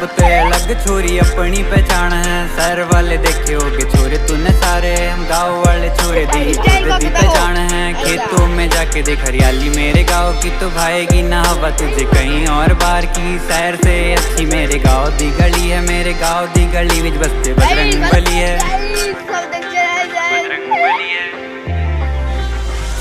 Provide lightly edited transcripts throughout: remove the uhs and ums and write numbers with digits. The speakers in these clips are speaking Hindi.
सबसे अलग छोरी अपनी पहचान है। शहर वाले देखे होगे छोरे तूने सारे, हम गाँव वाले छोरे दी पहचान है। खेतों में जाके देख हरियाली मेरे गाँव की, तो भाएगी ना हवा तुझे कहीं और बाहर की। शहर से अच्छी मेरे गाँव दी गली है, मेरे गाँव दी गली विच बसते बजरंग बली है।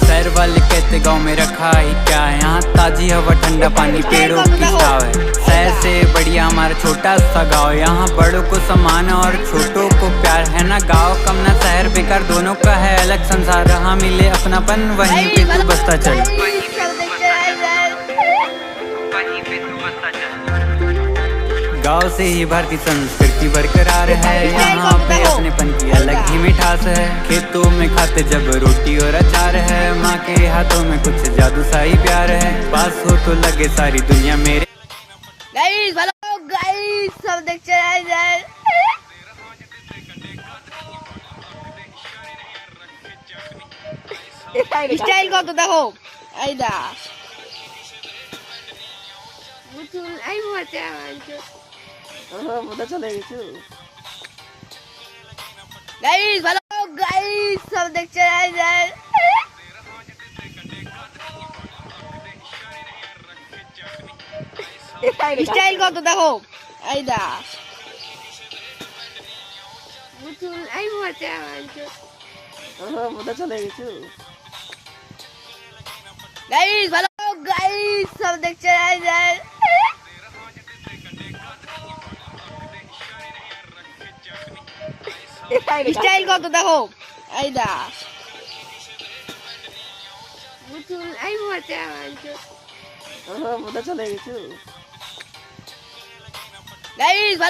शहर वाले कहते गाँव में रखा ही क्या है, यहाँ ताजी हवा ठंडा पानी पेड़ों की छाव है। शहर से बढ़िया हमारा छोटा सा गाँव, यहाँ बड़ों को सम्मान और छोटों को प्यार है ना। गाँव कम ना शहर बेकार, दोनों का है अलग संसार। रहा मिले अपनापन वहीं पे तू बसता चल। गाँव से ही भारतीय संस्कृति बरकरार है, यहाँ पे अपनेपन की अलग ही मिठास है। खेतों में खाते जब रोटी और अचार है, माँ के हाथों में कुछ जादू सा ही प्यार है। पास हो तो लगे सारी दुनिया मेरे। गाइस हेलो गाइस, सब देख जाए स्टाइल को तो देखो आइदा बुतुल आई मजा आंचो पता चले কিছু। गाइस हेलो गाइस, सब देख जाए स्टाइल को तो देखो आइदा बुतुल आई मजा आंचो पता चले কিছু। गाइस हेलो गाइस, सब देख जाए स्टाइल को तो देखो आइदा बुतुल आई मजा आंचो पता चले কিছু। गाइस